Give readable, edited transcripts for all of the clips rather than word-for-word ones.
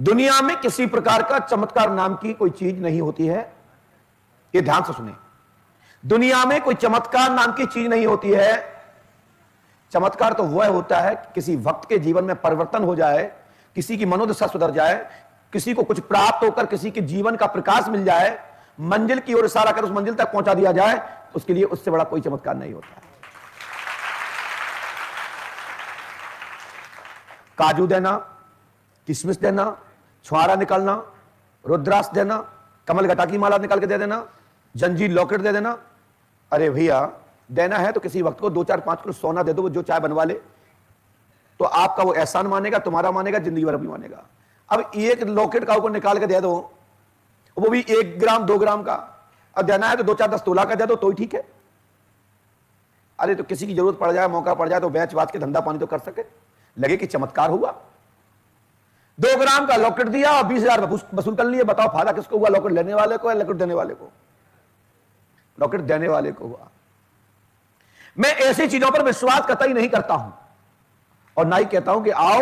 दुनिया में किसी प्रकार का चमत्कार नाम की कोई चीज नहीं होती है। यह ध्यान से सुने, दुनिया में कोई चमत्कार नाम की चीज नहीं होती है। चमत्कार तो वह होता है कि किसी भक्त के जीवन में परिवर्तन हो जाए, किसी की मनोदशा सुधर जाए, किसी को कुछ प्राप्त होकर किसी के जीवन का प्रकाश मिल जाए, मंजिल की ओर इशारा कर उस मंजिल तक पहुंचा दिया जाए, उसके लिए उससे बड़ा कोई चमत्कार नहीं होता। काजू देना, किशमिश देना, छुआरा निकालना, रुद्राक्ष देना, कमल घटा की माला निकाल के दे देना, जंजीर लॉकेट दे देना। अरे भैया, देना है तो किसी वक्त को 2-4-5 किलो सोना दे दो, वो जो चाय बनवा ले, तो आपका वो एहसान मानेगा, तुम्हारा मानेगा, जिंदगी भर भी मानेगा। अब एक लॉकेट का ऊपर निकाल के दे दो, वो भी 1 ग्राम 2 ग्राम का, अब देना है तो 2-4-10 तोला का दे दो तो ही ठीक है। अरे तो किसी की जरूरत पड़ जाए, मौका पड़ जाए तो बेच बाच के धंधा पानी तो कर सके, लगे कि चमत्कार हुआ। 2 ग्राम का लॉकेट दिया और 20,000 वसूल कर लिए। बताओ फायदा किसको हुआ, लॉकेट लेने वाले को या लॉकेट देने वाले को? लॉकेट देने वाले को हुआ। मैं ऐसी चीजों पर विश्वास कतई नहीं करता हूं और ना ही कहता हूं कि आओ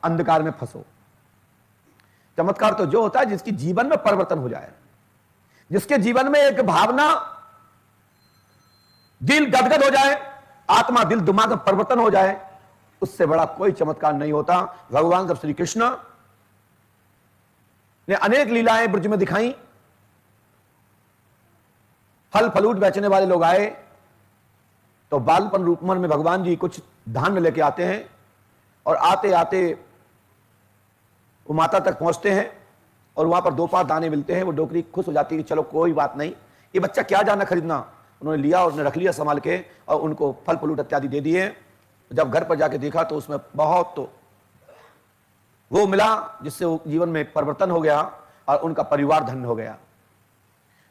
अंधकार में फंसो। चमत्कार तो जो होता है जिसकी जीवन में परिवर्तन हो जाए, जिसके जीवन में एक भावना, दिल गदगद हो जाए, आत्मा दिल दिमाग में परिवर्तन हो जाए, उससे बड़ा कोई चमत्कार नहीं होता। भगवान जब श्री कृष्ण ने अनेक लीलाएं ब्रज में दिखाई, फल फलूट बेचने वाले लोग आए तो बालपन रूपमन में भगवान जी कुछ धान्य लेके आते हैं और आते आते वो माता तक पहुंचते हैं और वहां पर 2 पार दाने मिलते हैं। वो डोकरी खुश हो जाती है कि चलो कोई बात नहीं, ये बच्चा क्या जाना खरीदना। उन्होंने लिया और उन्हें रख लिया संभाल के और उनको फल फलूट इत्यादि दे दिए। जब घर पर जाके देखा तो उसमें बहुत तो वो मिला जिससे वो जीवन में परिवर्तन हो गया और उनका परिवार धन्य हो गया।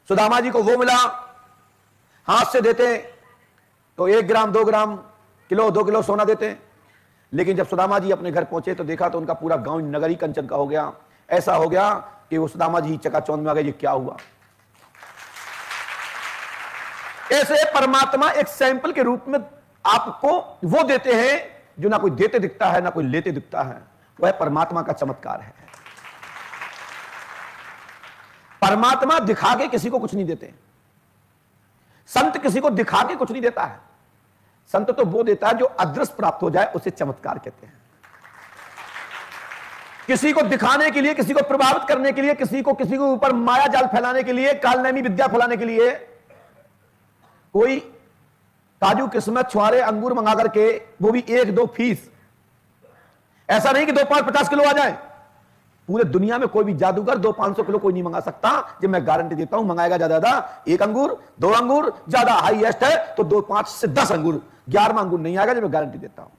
सुदामा जी को वो मिला, हाथ से देते तो 1 ग्राम 2 ग्राम किलो 2 किलो सोना देते, लेकिन जब सुदामा जी अपने घर पहुंचे तो देखा तो उनका पूरा गांव नगरी कंचन का हो गया। ऐसा हो गया कि वो सुदामा जी चकाचौंध में आ गए, ये क्या हुआ। ऐसे परमात्मा एक सैंपल के रूप में आपको वो देते हैं जो ना कोई देते दिखता है ना कोई लेते दिखता है। वह परमात्मा का चमत्कार है। परमात्मा दिखा के किसी को कुछ नहीं देते, संत किसी को दिखा के कुछ नहीं देता है। संत तो वो देता है जो अदृश्य प्राप्त हो जाए, उसे चमत्कार कहते हैं। किसी को दिखाने के लिए, किसी को प्रभावित करने के लिए, किसी के ऊपर माया जाल फैलाने के लिए, कालनेमी विद्या फैलाने के लिए कोई काजू किस्मत छुआरे अंगूर मंगा करके, वो भी 1-2 फीस, ऐसा नहीं कि 2-5-50 किलो आ जाए। पूरे दुनिया में कोई भी जादूगर 200-500 किलो कोई नहीं मंगा सकता। जब मैं गारंटी देता हूं, मंगाएगा ज्यादा 1 अंगूर 2 अंगूर, ज्यादा हाईएस्ट है तो 5 से 10 अंगूर, 11वां अंगूर नहीं आएगा, जब मैं गारंटी देता हूं।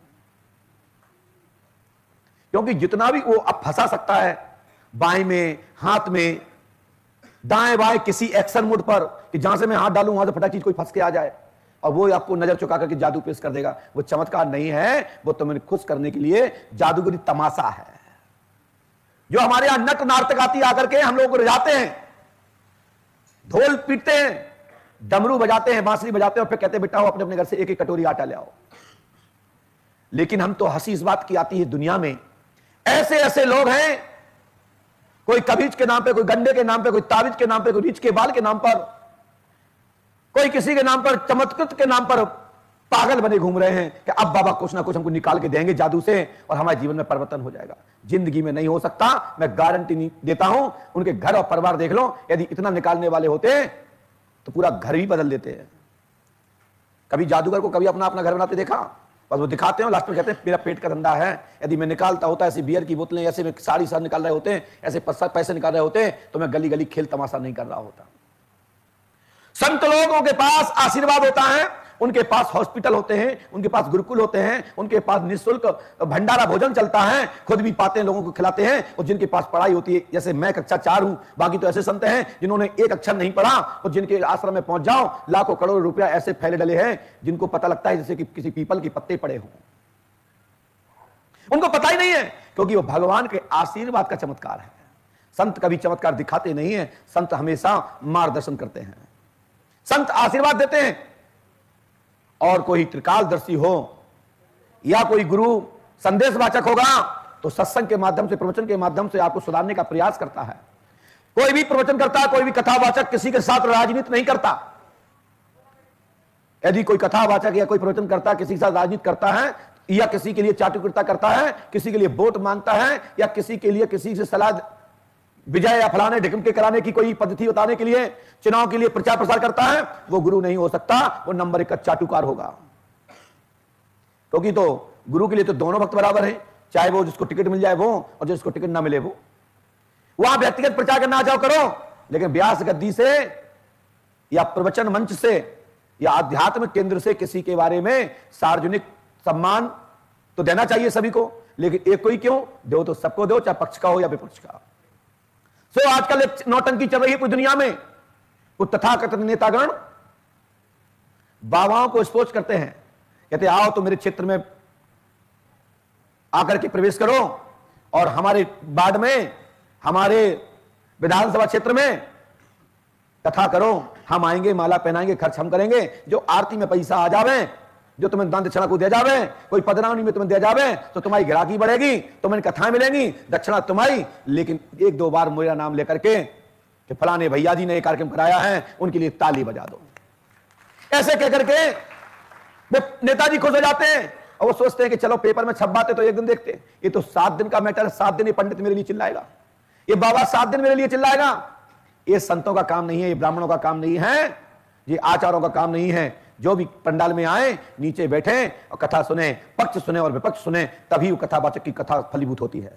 क्योंकि जितना भी वो अब फंसा सकता है, बाएं में, हाथ में, दाएं बाएं किसी एक्शन मोड पर, कि जहां से मैं हाथ डालूं वहां से फटाक चीज कोई फंस के आ जाए और वो आपको नजर चुका करके जादू पेश कर देगा। वो चमत्कार नहीं है, वो तुम्हें खुश करने के लिए जादूगरी तमाशा है। जो हमारे यहां नट नार्तक आती आकर के हम लोगों को रिझाते हैं, ढोल पीटते हैं, डमरू बजाते हैं, बांसुरी बजाते हैं और फिर कहते हैं बेटा हो अपने अपने घर से 1-1 कटोरी आटा ले आओ। लेकिन हम तो हंसी इस बात की आती है, दुनिया में ऐसे ऐसे लोग हैं, कोई कबीज के नाम पे, कोई गंडे के नाम पे, कोई ताबीज के नाम पे, कोई रीछ के बाल के नाम पर, कोई किसी के नाम पर, चमत्कृत के नाम पर पागल बने घूम रहे हैं कि अब बाबा कुछ ना कुछ हमको निकाल के देंगे जादू से और हमारे जीवन में परिवर्तन हो जाएगा। जिंदगी में नहीं हो सकता, मैं गारंटी नहीं देता हूं। उनके घर और परिवार देख लो, यदि इतना निकालने वाले होते तो पूरा घर भी बदल देते हैं। कभी जादूगर को कभी अपना अपना घर बनाते देखा? बस वो दिखाते हैं, लास्ट में कहते हैं मेरा पेट का धंधा है। यदि मैं निकालता होता ऐसे बियर की बोतलें, ऐसे में साड़ी साथ निकाल रहे होते, ऐसे पैसे निकाल रहे होते, तो मैं गली गली खेल तमाशा नहीं कर रहा होता। संत लोगों के पास आशीर्वाद होता है, उनके पास हॉस्पिटल होते हैं, उनके पास गुरुकुल होते हैं, उनके पास निःशुल्क भंडारा भोजन चलता है, खुद भी पाते हैं, लोगों को खिलाते हैं। और जिनके पास पढ़ाई होती है, जैसे मैं कक्षा 4 हूं, बाकी तो ऐसे संत हैं जिन्होंने 1 अक्षर नहीं पढ़ा और जिनके आश्रम में पहुंच जाओ लाखों करोड़ रुपया ऐसे फैले डले हैं जिनको पता लगता है जैसे कि किसी पीपल के पत्ते पड़े हों। उनको पता ही नहीं है, क्योंकि वो भगवान के आशीर्वाद का चमत्कार है। संत कभी चमत्कार दिखाते नहीं है, संत हमेशा मार्गदर्शन करते हैं, संत आशीर्वाद देते हैं। और कोई त्रिकालदर्शी हो या कोई गुरु संदेशवाचक होगा तो सत्संग के माध्यम से, प्रवचन के माध्यम से आपको सुधारने का प्रयास करता है। कोई भी प्रवचन करता है, कोई भी कथावाचक किसी के साथ राजनीति नहीं करता। यदि कोई कथावाचक या कोई प्रवचन करता किसी के साथ राजनीति करता है, या किसी के लिए चाटुकर्ता करता है, किसी के लिए वोट मांगता है, या किसी के लिए किसी से सलाह विजय या फलाने ढिकम के कराने की कोई पद्धति बताने के लिए, चुनाव के लिए प्रचार प्रसार करता है, वो गुरु नहीं हो सकता, वो नंबर 1 का चाटुकार होगा। क्योंकि तो गुरु के लिए तो दोनों भक्त बराबर हैं, चाहे वो जिसको टिकट मिल जाए वो, और जिसको टिकट ना मिले वो। आप व्यक्तिगत प्रचार करना आ जाओ करो, लेकिन व्यास गद्दी से या प्रवचन मंच से या आध्यात्मिक केंद्र से किसी के बारे में सार्वजनिक सम्मान तो देना चाहिए सभी को, लेकिन एक कोई क्यों दो, तो सबको दो, चाहे पक्ष का हो या विपक्ष का। सो आजकल एक नौटंकी चल रही है पूरी दुनिया में। वो तथाकथित नेतागण बाबाओं को स्पोर्ट करते हैं, कहते आओ तो मेरे क्षेत्र में आकर के प्रवेश करो, और हमारे वार्ड में, हमारे विधानसभा क्षेत्र में कथा करो, हम आएंगे, माला पहनाएंगे, खर्च हम करेंगे, जो आरती में पैसा आ जावे, जो तुम्हें दान दक्षिणा को दिया जावे, कोई पदनामी में तुम्हें दिया जावे, तो तुम्हारी गिराकी बढ़ेगी, तुम्हें कथाएं मिलेंगी, दक्षिणा तुम्हारी। लेकिन 1-2 बार मेरा नाम लेकर के कि फलाने भैया जी ने एक कार्यक्रम कराया है, उनके लिए ताली बजा दो, ऐसे कहकर के नेताजी खुश हो जाते हैं, और वो सोचते हैं कि चलो पेपर में छप बातें तो एक दिन देखते। ये तो 7 दिन का मैटर है, 7 दिन ये पंडित मेरे लिए चिल्लाएगा, ये बाबा 7 दिन मेरे लिए चिल्लाएगा। ये संतों का काम नहीं है, ये ब्राह्मणों का काम नहीं है, ये आचार्यों का काम नहीं है। जो भी पंडाल में आए, नीचे बैठे और कथा सुने, पक्ष सुने और विपक्ष सुने, तभी वो कथावाचक की कथा फलीभूत होती है।